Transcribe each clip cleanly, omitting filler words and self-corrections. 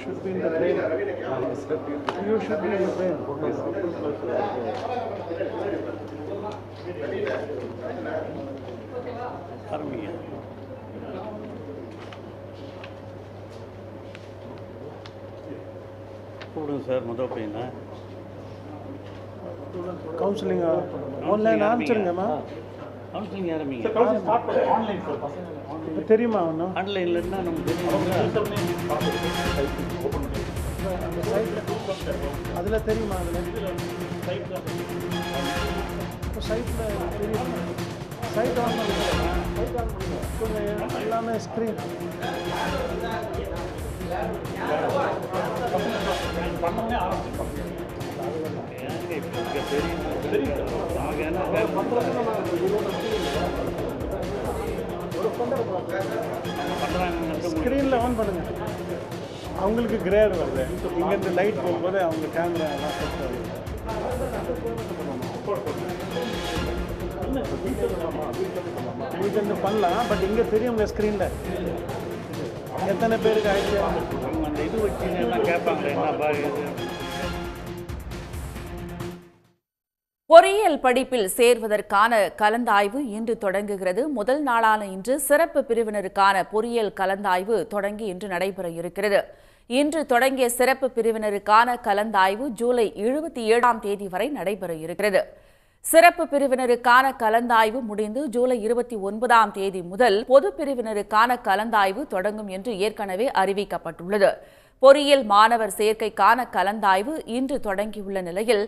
should be in the train. You should be in the train. கூப்பிடுங்க sir, முதல் பையனா counselling online ஆரம்பிச்சிருங்கம்மா. Counselling ஆரம்பிங்க. இப்போ தெரியுமா ஒன்றும் ஆன்லைன்லன்னா நமக்கு தெரியும். அந்த சைட்டில் அதில் தெரியுமா? அதில் இப்போ சைட்டில் தெரியும். சைட் ஆன் கொஞ்சம் எல்லாமே ஸ்க்ரீன் ஸ்க்ரீனில் ஆன் பண்ணுங்க. அவங்களுக்கு கிரேட் வருது. இங்கேருந்து லைட் போகும்போது அவங்க கேமரா எல்லாம் செட் ஆகுது. இங்கேருந்து பண்ணலாம், பட் இங்கே தெரியுங்க ஸ்க்ரீனில் எத்தனை பேருக்கு ஆயிடுச்சு. அந்த இது வச்சுன்னா கேட்பாங்க என்னப்பா இது. பொறியியல் படிப்பில் சேர்வதற்கான கலந்தாய்வு இன்று தொடங்குகிறது. முதல் நாளான இன்று சிறப்பு பிரிவினருக்கான பொறியியல் கலந்தாய்வு தொடங்கி இன்று நடைபெற இருக்கிறது. இன்று தொடங்கிய சிறப்பு பிரிவினருக்கான கலந்தாய்வு ஜூலை 27ஆம் தேதி வரை நடைபெற இருக்கிறது. சிறப்பு பிரிவினருக்கான கலந்தாய்வு முடிந்து ஜூலை 29ஆம் தேதி முதல் பொது பிரிவினருக்கான கலந்தாய்வு தொடங்கும் என்று ஏற்கனவே அறிவிக்கப்பட்டுள்ளது. பொறியியல் மாணவர் சேர்க்கைக்கான கலந்தாய்வு இன்று தொடங்கியுள்ள நிலையில்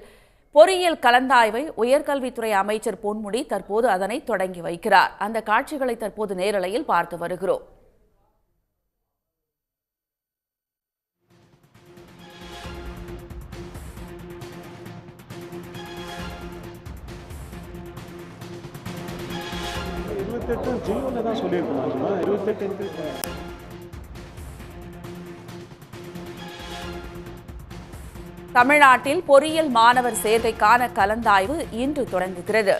பொறியியல் கலந்தாய்வை உயர்கல்வித்துறை அமைச்சர் பொன்முடி தற்போது அதனை தொடங்கி வைக்கிறார். அந்த காட்சிகளை தற்போது நேரலையில் பார்த்து வருகிறோம். தமிழ்நாட்டில் பொறியியல் மாணவர் சேர்க்கைக்கான கலந்தாய்வு இன்று தொடங்குகிறது.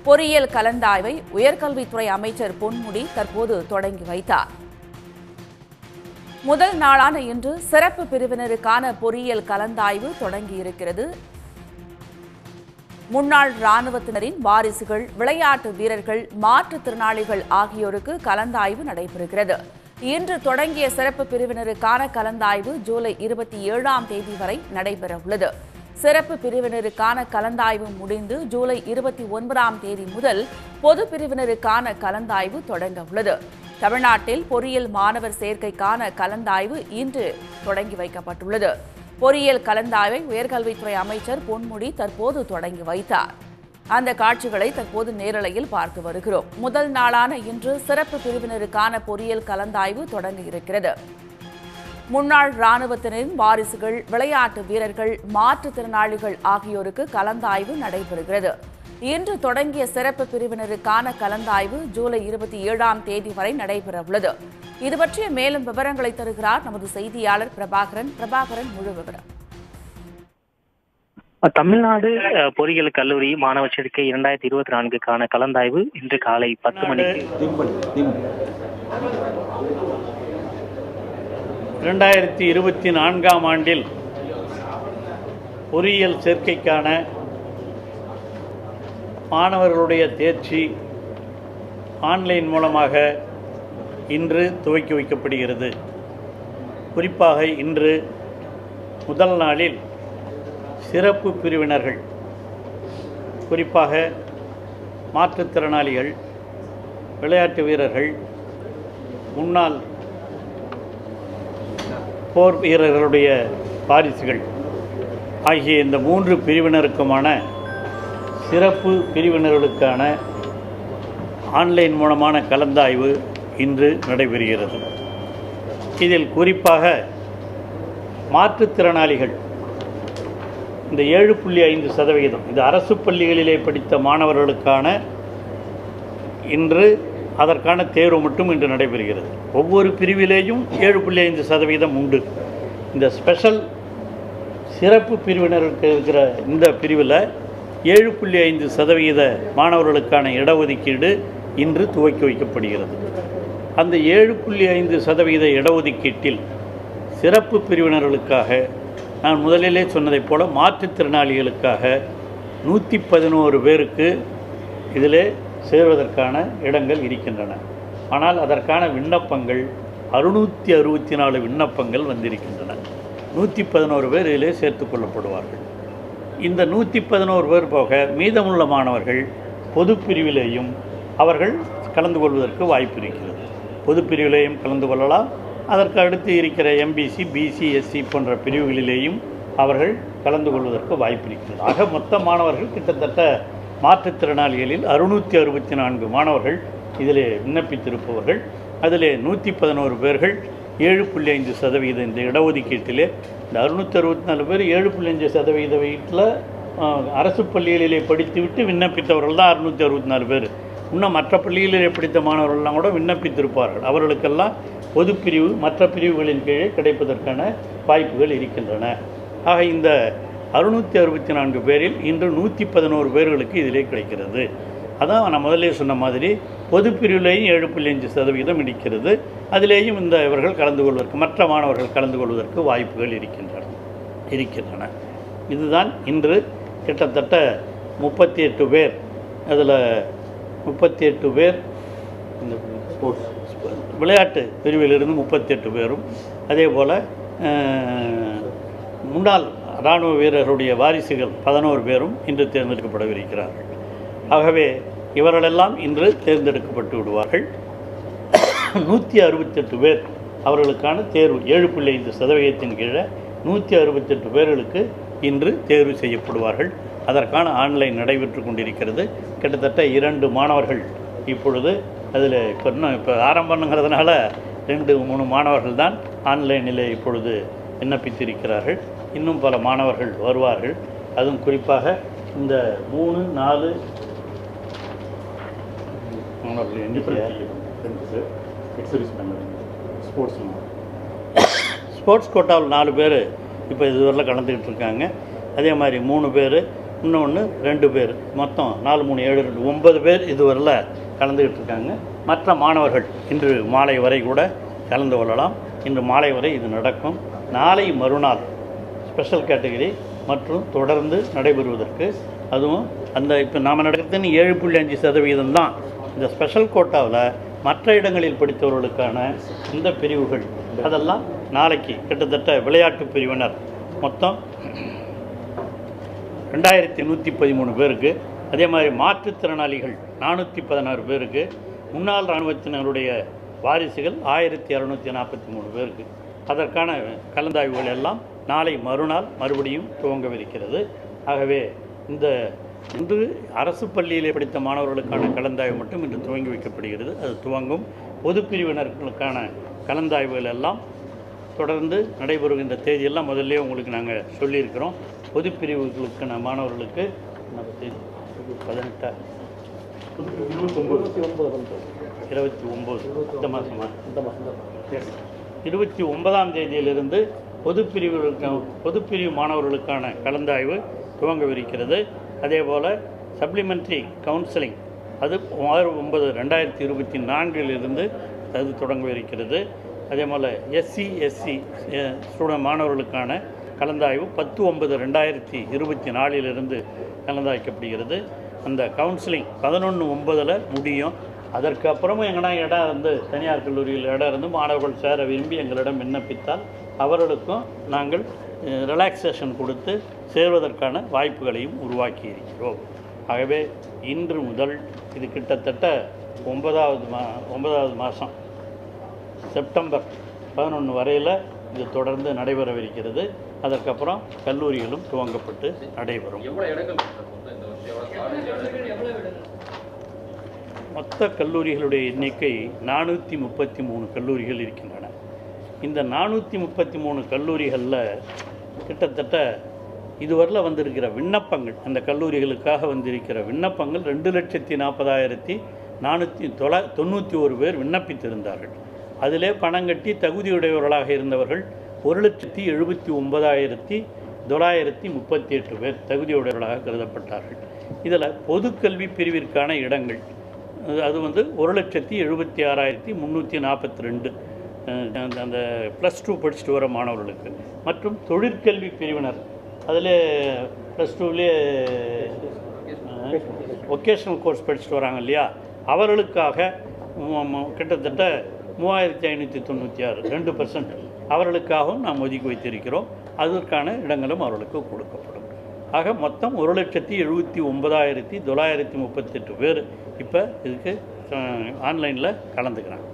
பொறியியல் கலந்தாய்வை உயர்கல்வித்துறை அமைச்சர் பொன்முடி தற்போது தொடங்கி வைத்தார். முதல் நாளான இன்று சிறப்பு பிரிவினருக்கான பொறியியல் கலந்தாய்வு தொடங்கியிருக்கிறது. முன்னாள் ராணுவத்தினரின் வாரிசுகள், விளையாட்டு வீரர்கள், மாற்றுத்திறனாளிகள் ஆகியோருக்கு கலந்தாய்வு நடைபெறுகிறது. இன்று தொடங்கிய சிறப்பு பிரிவினருக்கான கலந்தாய்வு ஜூலை 27ஆம் தேதி வரை நடைபெறவுள்ளது. சிறப்பு பிரிவினருக்கான கலந்தாய்வு முடிந்து ஜூலை 29ஆம் தேதி முதல் பொது பிரிவினருக்கான கலந்தாய்வு தொடங்க உள்ளது. தமிழ்நாட்டில் பொறியியல் மாணவர் சேர்க்கைக்கான கலந்தாய்வு இன்று தொடங்கி வைக்கப்பட்டுள்ளது. பொறியியல் கலந்தாய்வை உயர்கல்வித்துறை அமைச்சர் பொன்முடி தற்போது தொடங்கி வைத்தார். அந்த காட்சிகளை தற்போது நேரலையில் பார்த்து வருகிறோம். முதல் நாளான இன்று சிறப்பு பிரிவினருக்கான பொறியியல் கலந்தாய்வு தொடங்க இருக்கிறது. முன்னாள் ராணுவத்தினரின் வாரிசுகள், விளையாட்டு வீரர்கள், மாற்றுத்திறனாளிகள் ஆகியோருக்கு கலந்தாய்வு நடைபெறுகிறது. இன்று தொடங்கிய சிறப்பு பிரிவினருக்கான கலந்தாய்வு ஜூலை 27ஆம் தேதி வரை நடைபெறவுள்ளது. இது பற்றிய மேலும் விவரங்களை தருகிறார் நமது செய்தியாளர் பிரபாகரன். பிரபாகரன், முழு விவரம். தமிழ்நாடு பொறியியல் கல்லூரி மாணவர் சேர்க்கை 2024க்கான கலந்தாய்வு இன்று காலை 10 மணிக்கு 2024ஆம் ஆண்டில் பொறியியல் சேர்க்கைக்கான மாணவர்களுடைய தேர்ச்சி ஆன்லைன் மூலமாக இன்று துவக்கி வைக்கப்படுகிறது. குறிப்பாக இன்று முதல் நாளில் சிறப்பு பிரிவினர்கள், குறிப்பாக மாற்றுத்திறனாளிகள், விளையாட்டு வீரர்கள், முன்னாள் போர் வீரர்களுடைய வாரிசுகள் ஆகிய இந்த 3 பிரிவினருக்குமான சிறப்பு பிரிவினர்களுக்கான ஆன்லைன் மூலமான கலந்தாய்வு இன்று நடைபெறுகிறது. இதில் குறிப்பாக மாற்றுத்திறனாளிகள் இந்த 7.5%, இது அரசு பள்ளிகளிலே படித்த மாணவர்களுக்கான இன்று அதற்கான தேர்வு மட்டும் இன்று நடைபெறுகிறது. ஒவ்வொரு பிரிவிலேயும் 7.5% உண்டு. இந்த ஸ்பெஷல் சிறப்பு பிரிவினருக்கு இருக்கிற இந்த பிரிவில் 7.5% மாணவர்களுக்கான இடஒதுக்கீடு இன்று துவக்கி வைக்கப்படுகிறது. அந்த 7.5% இடஒதுக்கீட்டில் சிறப்பு பிரிவினர்களுக்காக நான் முதலிலே சொன்னதைப் போல மாற்றுத்திறனாளிகளுக்காக 111 பேருக்கு இதிலே சேர்வதற்கான இடங்கள் இருக்கின்றன. ஆனால் அதற்கான விண்ணப்பங்கள் 664 விண்ணப்பங்கள் வந்திருக்கின்றன. 111 பேர் இதிலே சேர்த்து கொள்ளப்படுவார்கள். இந்த 111 பேர் போக மீதமுள்ள மாணவர்கள் பொது பிரிவிலேயும் அவர்கள் கலந்து கொள்வதற்கு வாய்ப்பு இருக்கிறது. பொது பிரிவிலேயும் கலந்து கொள்ளலாம். அதற்கு அடுத்து இருக்கிற எம்பிசி, பிசி, எஸ்சி போன்ற பிரிவுகளிலேயும் அவர்கள் கலந்து கொள்வதற்கு வாய்ப்பு இருக்கிறது. ஆக மொத்த மாணவர்கள் கிட்டத்தட்ட மாற்றுத்திறனாளிகளில் 664 மாணவர்கள் இதிலே விண்ணப்பித்திருப்பவர்கள். அதிலே 111 பேர்கள் 7.5% இந்த இடஒதுக்கீட்டிலே. இந்த 664 பேர் 7.5% வீட்டில் அரசு பள்ளிகளிலே படித்துவிட்டு விண்ணப்பித்தவர்கள் தான் 664 பேர். இன்னும் மற்ற பள்ளிகளிலே படித்த மாணவர்கள்லாம் கூட விண்ணப்பித்திருப்பார்கள். அவர்களுக்கெல்லாம் பொது பிரிவு மற்ற பிரிவுகளின் கீழே கிடைப்பதற்கான வாய்ப்புகள் இருக்கின்றன. ஆக இந்த 664 பேரில் இன்று 111 பேர்களுக்கு இதிலே கிடைக்கிறது. அதான் நான் முதலே சொன்ன மாதிரி பொது பிரிவிலேயும் 7.5% இருக்கிறது. அதிலேயும் இவர்கள் கலந்து கொள்வதற்கு, மற்ற மாணவர்கள் கலந்து கொள்வதற்கு வாய்ப்புகள் இருக்கின்றன. இதுதான் இன்று கிட்டத்தட்ட 38 பேர். அதில் 38 பேர் இந்த விளையாட்டு பிரிவிலிருந்து 38 பேரும், அதே போல் முன்னாள் இராணுவ வீரர்களுடைய வாரிசுகள் 11 பேரும் இன்று தேர்ந்தெடுக்கப்படவிருக்கிறார்கள். ஆகவே இவர்களெல்லாம் இன்று தேர்ந்தெடுக்கப்பட்டு விடுவார்கள். 168 பேர் அவர்களுக்கான தேர்வு 7.5% கீழே 168 பேர்களுக்கு இன்று தேர்வு செய்யப்படுவார்கள். அதற்கான ஆன்லைன் நடைபெற்று கொண்டிருக்கிறது. கிட்டத்தட்ட 2 மாணவர்கள் இப்பொழுது அதில் இப்போ ஆரம்பங்கிறதுனால 2-3 மாணவர்கள் தான் ஆன்லைனில் இப்பொழுது விண்ணப்பித்திருக்கிறார்கள். இன்னும் பல மாணவர்கள் வருவார்கள். அதுவும் குறிப்பாக இந்த 3-4 மாணவர்கள் ஸ்போர்ட்ஸ் கோட்டாவில் 4 பேர் இப்போ இதுவரையில் கலந்துக்கிட்டு இருக்காங்க. அதே மாதிரி 3 பேர், இன்னொன்று 2 பேர், மொத்தம் 4, 3, 7, 2, 9 பேர் இதுவரையில் கலந்துக்கிட்டு இருக்காங்க. மற்ற மாணவர்கள் இன்று மாலை வரை கூட கலந்து கொள்ளலாம். இன்று மாலை வரை இது நடக்கும். நாளை மறுநாள் ஸ்பெஷல் கேட்டகரி மற்றும் தொடர்ந்து நடைபெறுவதற்கு, அதுவும் அந்த இப்போ நாம் நடக்கிறதுன்னு 7.5% தான். இந்த ஸ்பெஷல் கோட்டாவில் மற்ற இடங்களில் படித்தவர்களுக்கான இந்த பிரிவுகள் அதெல்லாம் நாளைக்கு கிட்டத்தட்ட விளையாட்டு பிரிவினர் மொத்தம் 2113 பேருக்கு, அதே மாதிரி மாற்றுத்திறனாளிகள் 416 பேருக்கு, முன்னாள் இராணுவத்தினருடைய வாரிசுகள் 1243 பேருக்கு. அதற்கான கலந்தாய்வுகள் எல்லாம் நாளை மறுநாள் மறுபடியும் துவங்கவிருக்கிறது. ஆகவே இன்று அரசு பள்ளியிலே படித்த மாணவர்களுக்கான கலந்தாய்வு மட்டும் இன்று துவங்கி வைக்கப்படுகிறது. அது துவங்கும். பொது பிரிவினர்களுக்கான கலந்தாய்வுகள் எல்லாம் தொடர்ந்து நடைபெறுகின்ற தேதியெல்லாம் முதல்ல உங்களுக்கு நாங்கள் சொல்லியிருக்கிறோம். பொது பிரிவுகளுக்கான மாணவர்களுக்கு 18 29 இந்த மாதமா 29ஆம் தேதியிலிருந்து பொது பிரிவு மாணவர்களுக்கான கலந்தாய்வு துவங்கவிருக்கிறது. அதே போல் சப்ளிமெண்ட்ரி கவுன்சிலிங் அது 6/9/2024 அது தொடங்கவிருக்கிறது. அதே போல் SC SC ஸ்டூடெண்ட் மாணவர்களுக்கான கலந்தாய்வு 10/9/2024 கலந்தாய்க்கப்படுகிறது. அந்த கவுன்சிலிங் 11/9 முடியும். அதற்கு அப்புறமும் எங்கன்னா இடம் இருந்து தனியார் கல்லூரியில் இடம் இருந்து மாணவர்கள் சேர விரும்பி எங்களிடம் விண்ணப்பித்தால் அவர்களுக்கும் நாங்கள் ரிலாக்ஸேஷன் கொடுத்து சேர்வதற்கான வாய்ப்புகளையும் உருவாக்கி இருக்கிறோம். ஆகவே இன்று முதல் இது கிட்டத்தட்ட 9வது மாதம் செப்டம்பர் 11 வரையில் இது தொடர்ந்து நடைபெறவிருக்கிறது. அதற்கப்புறம் கல்லூரிகளும் துவங்கப்பட்டு நடைபெறும். மொத்த கல்லூரிகளுடைய எண்ணிக்கை 433 கல்லூரிகள் இருக்கின்றன. இந்த 433 கல்லூரிகளில் கிட்டத்தட்ட இதுவரையில் வந்திருக்கிற விண்ணப்பங்கள், அந்த கல்லூரிகளுக்காக வந்திருக்கிற விண்ணப்பங்கள் 2,40,491 பேர் விண்ணப்பித்திருந்தார்கள். அதிலே பணம் கட்டி தகுதியுடையவர்களாக இருந்தவர்கள் 1,79,938 பேர் தகுதியுடையவர்களாக கருதப்பட்டார்கள். இதில் பொதுக்கல்வி பிரிவிற்கான இடங்கள் அது 1,76,342 அந்த +2 படிச்சுட்டு வர மாணவர்களுக்கு மற்றும் தொழிற்கல்வி பிரிவினர் அதில் +2லேயே வொக்கேஷனல் கோர்ஸ் படிச்சுட்டு வராங்க இல்லையா, அவர்களுக்காக கிட்டத்தட்ட 3596 2% அவர்களுக்காகவும் நாம் ஒதுக்கி வைத்திருக்கிறோம். அதற்கான இடங்களும் அவர்களுக்கு கொடுக்கப்படும். ஆக மொத்தம் 1,79,938 பேர் இப்போ இதுக்கு ஆன்லைனில் கலந்துக்கிறாங்க.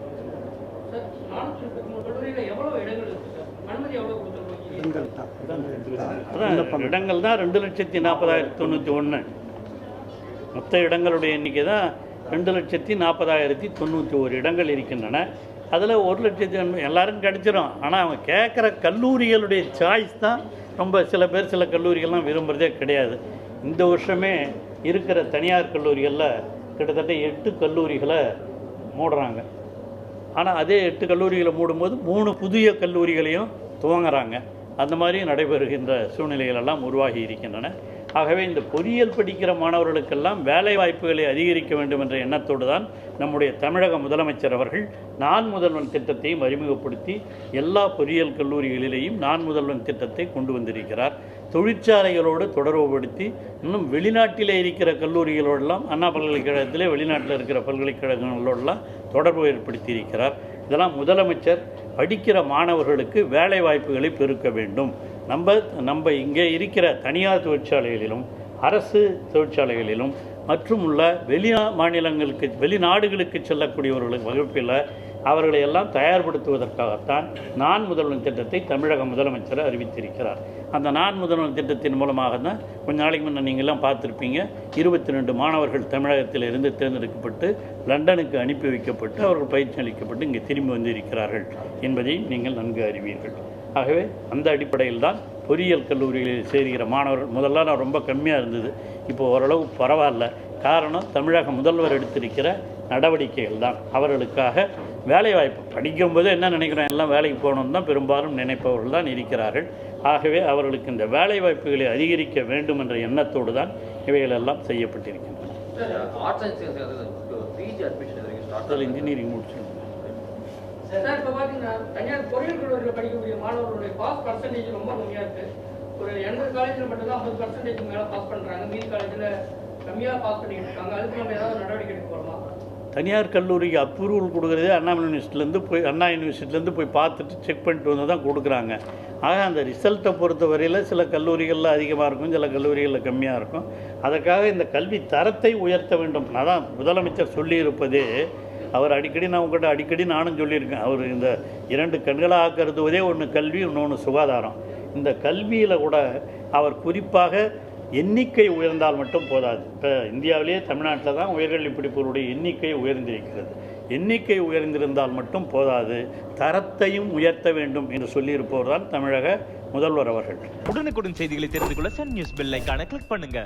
அதான் இடங்கள் தான் 2,40,091. மொத்த இடங்களுடைய எண்ணிக்கை தான் 2,40,091 இடங்கள் இருக்கின்றன. அதில் 1,00,000 எல்லாரும் கிடச்சிரும். ஆனால் அவங்க கேட்குற கல்லூரிகளுடைய சாய்ஸ் தான் ரொம்ப சில பேர் சில கல்லூரிகள்லாம் விரும்புகிறதே கிடையாது. இந்த வருஷமே இருக்கிற தனியார் கல்லூரிகளில் கிட்டத்தட்ட 8 கல்லூரிகளை மூடுறாங்க. ஆனால் அதே 8 கல்லூரிகளை மூடும்போது 3 புதிய கல்லூரிகளையும் துவங்குறாங்க. அந்த மாதிரி நடைபெறுகின்ற சூழ்நிலைகள் எல்லாம் உருவாகி இருக்கின்றன. ஆகவே இந்த பொறியியல் படிக்கிற மாணவர்களுக்கெல்லாம் வேலை வாய்ப்புகளை அதிகரிக்க வேண்டும் என்ற எண்ணத்தோடு தான் நம்முடைய தமிழக முதலமைச்சர் அவர்கள் நான் முதல்வன் திட்டத்தையும் அறிமுகப்படுத்தி எல்லா பொறியியல் கல்லூரிகளிலேயும் நான் முதல்வன் திட்டத்தை கொண்டு வந்திருக்கிறார். தொழிற்சாலைகளோடு தொடர்புபடுத்தி இன்னும் வெளிநாட்டிலே இருக்கிற கல்லூரிகளோடெல்லாம் அண்ணா பல்கலைக்கழகத்திலே வெளிநாட்டில் இருக்கிற பல்கலைக்கழகங்களோடெல்லாம் தொடர்பு ஏற்படுத்தி இருக்கிறார். இதெல்லாம் முதலமைச்சர் படிக்கிற மாணவர்களுக்கு வேலை வாய்ப்புகளை பெருக்க வேண்டும். நம்ம இங்கே இருக்கிற தனியார் தொழிற்சாலைகளிலும் அரசு தொழிற்சாலைகளிலும் மற்றும் உள்ள வெளிநாடுகளுக்கு செல்லக்கூடியவர்களுக்கு வகுப்பில் அவர்களை எல்லாம் தயார்படுத்துவதற்காகத்தான் நான் முதல்வன் திட்டத்தை தமிழக முதலமைச்சர் அறிவித்திருக்கிறார். அந்த நான் முதல்வன் திட்டத்தின் மூலமாக தான் கொஞ்ச நாளைக்கு முன்னே நீங்கள்லாம் பார்த்துருப்பீங்க, 22 மாணவர்கள் தமிழகத்தில் இருந்து தேர்ந்தெடுக்கப்பட்டு லண்டனுக்கு அனுப்பி வைக்கப்பட்டு அவர்கள் பயிற்சி அளிக்கப்பட்டு இங்கே திரும்பி வந்து இருக்கிறார்கள் என்பதை நீங்கள் நன்கு அறிவீர்கள். ஆகவே அந்த அடிப்படையில் தான் பொறியியல் கல்லூரிகளில் சேர்கிற மாணவர்கள் முதல்ல நான் ரொம்ப கம்மியாக இருந்தது, இப்போ ஓரளவு பரவாயில்ல. காரணம் தமிழக முதல்வர் எடுத்திருக்கிற நடவடிக்கைகள் தான். அவர்களுக்காக வேலைவாய்ப்பு படிக்கும்போது என்ன நினைக்கிறோம், எல்லாம் வேலைக்கு போகணும்னு தான் பெரும்பாலும் நினைப்பவர்கள் தான் இருக்கிறார்கள். ஆகவே அவர்களுக்கு இந்த வேலைவாய்ப்புகளை அதிகரிக்க வேண்டும் என்ற எண்ணத்தோடு தான் இவைகளெல்லாம் செய்யப்பட்டிருக்கின்றன. இன்ஜினியரிங் முடிச்சு சார், இப்போ பார்த்தீங்கன்னா தனியார் பொறியியல் கல்லூரியில் படிக்கக்கூடிய மாணவர்களுடைய பாஸ் பர்சன்டேஜ் ரொம்ப கம்மியாக இருக்குது. ஒரு 80 காலேஜில் மட்டும்தான் 50% மேலே பாஸ் பண்ணுறாங்க, மீதி காலேஜில் கம்மியாக பாஸ் பண்ணிக்கிட்டு இருக்காங்க. அதுக்கு நம்ம ஏதாவது நடவடிக்கை எடுக்க போகலாம்? தனியார் கல்லூரிக்கு அப்ரூவல் கொடுக்குறதே அண்ணா யூனிவர்சிட்டிலேருந்து போய் பார்த்துட்டு செக் பண்ணிட்டு வந்து தான் கொடுக்குறாங்க. ஆக அந்த ரிசல்ட்டை பொறுத்த வரையில் சில கல்லூரிகளில் அதிகமாக இருக்கும், சில கல்லூரிகளில் கம்மியாக இருக்கும். அதற்காக இந்த கல்வி தரத்தை உயர்த்த வேண்டும். அதான் முதலமைச்சர் சொல்லியிருப்பதே. அவர் அடிக்கடி நானும் சொல்லியிருக்கேன். அவர் இந்த 2 கண்களாக கருதுவதே ஒன்று கல்வி, இன்னொன்று சுகாதாரம். இந்த கல்வியில் கூட அவர் குறிப்பாக எண்ணிக்கை உயர்ந்தால் மட்டும் போதாது. இப்போ இந்தியாவிலேயே தமிழ்நாட்டில் தான் உயர்கல்வி படிப்புகளுடைய எண்ணிக்கை உயர்ந்திருக்கிறது. எண்ணிக்கை உயர்ந்திருந்தால் மட்டும் போதாது, தரத்தையும் உயர்த்த வேண்டும் என்று சொல்லியிருப்பவர் தான் தமிழக முதல்வர் அவர்கள். உடனுக்குடன் செய்திகளை தெரிந்து கொள்ள சன் நியூஸ் பெல் ஐகானை கிளிக் பண்ணுங்க.